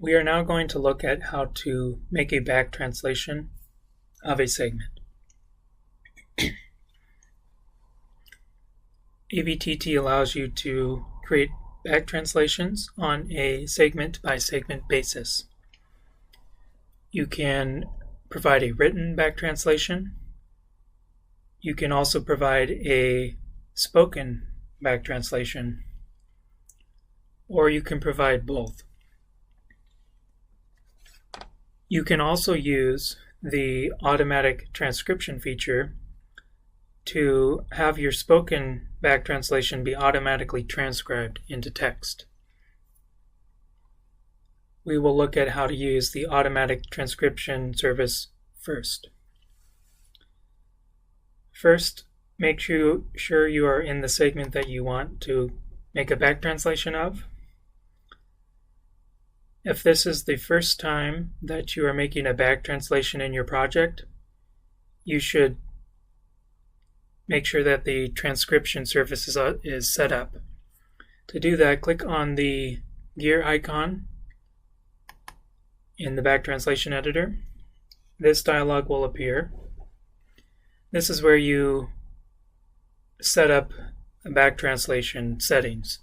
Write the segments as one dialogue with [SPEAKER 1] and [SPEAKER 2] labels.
[SPEAKER 1] We are now going to look at how to make a back translation of a segment. ABTT allows you to create back translations on a segment by segment basis. You can provide a written back translation. You can also provide a spoken back translation, or you can provide both. You can also use the automatic transcription feature to have your spoken back translation be automatically transcribed into text. We will look at how to use the automatic transcription service first. First, make sure you are in the segment that you want to make a back translation of. If this is the first time that you are making a back translation in your project, you should make sure that the transcription service is set up. To do that, click on the gear icon in the back translation editor. This dialog will appear. This is where you set up back translation settings.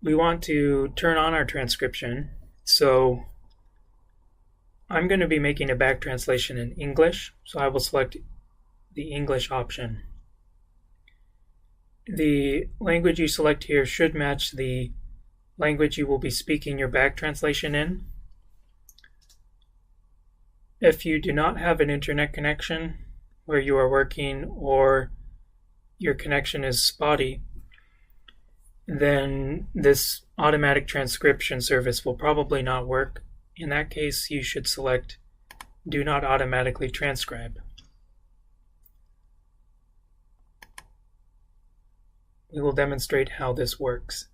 [SPEAKER 1] We want to turn on our transcription, so I'm going to be making a back translation in English, so I will select the English option. The language you select here should match the language you will be speaking your back translation in. If you do not have an internet connection where you are working, or your connection is spotty, then this automatic transcription service will probably not work. In that case, you should select Do Not Automatically Transcribe. We will demonstrate how this works.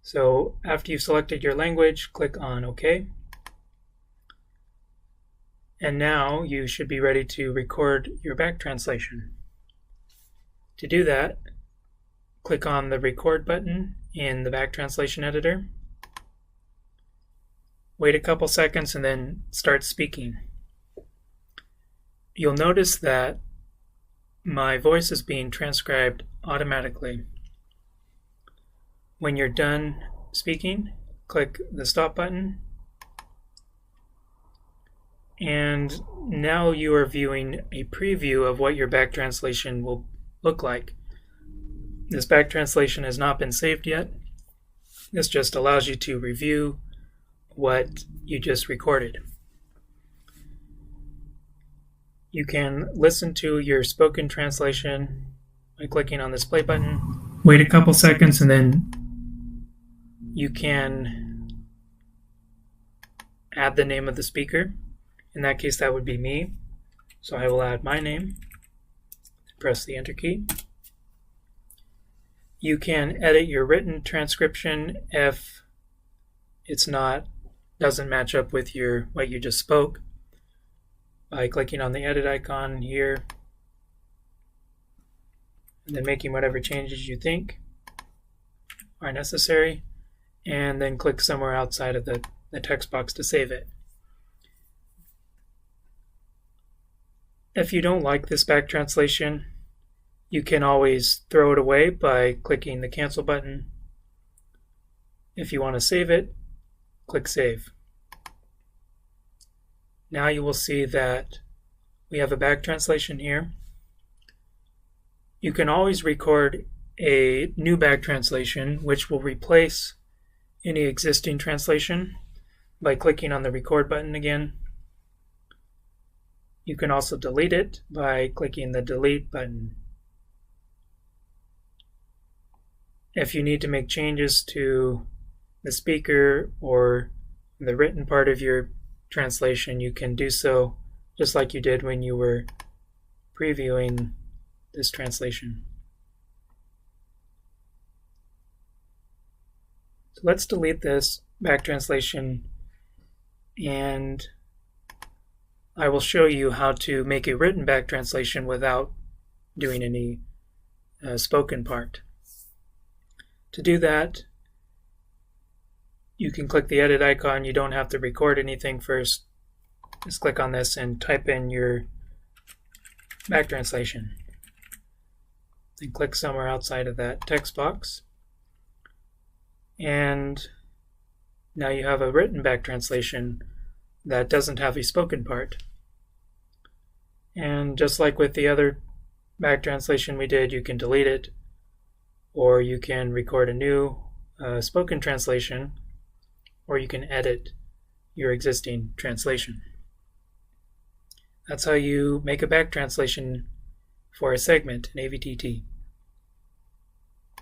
[SPEAKER 1] So after you've selected your language, click on OK. And now you should be ready to record your back translation. To do that, click on the Record button in the back translation editor. Wait a couple seconds and then start speaking. You'll notice that my voice is being transcribed automatically. When you're done speaking, click the Stop button. And now you are viewing a preview of what your back translation will look like. This back translation has not been saved yet. This just allows you to review what you just recorded. You can listen to your spoken translation by clicking on this play button. Wait a couple seconds and then you can add the name of the speaker. In that case, that would be me. So I will add my name. Press the Enter key. You can edit your written transcription if it's doesn't match up with what you just spoke by clicking on the edit icon here and then making whatever changes you think are necessary, and then click somewhere outside of the text box to save it. If you don't like this back translation, you can always throw it away by clicking the Cancel button. If you want to save it, click Save. Now you will see that we have a back translation here. You can always record a new back translation which will replace any existing translation by clicking on the Record button again. You can also delete it by clicking the Delete button. If you need to make changes to the speaker or the written part of your translation, you can do so just like you did when you were previewing this translation. So let's delete this back translation, and I will show you how to make a written back translation without doing any spoken part. To do that, you can click the edit icon. You don't have to record anything first. Just click on this and type in your back translation. Then click somewhere outside of that text box. And now you have a written back translation that doesn't have a spoken part. And just like with the other back translation we did, you can delete it, or you can record a new spoken translation, or you can edit your existing translation. That's how you make a back translation for a segment in AVTT.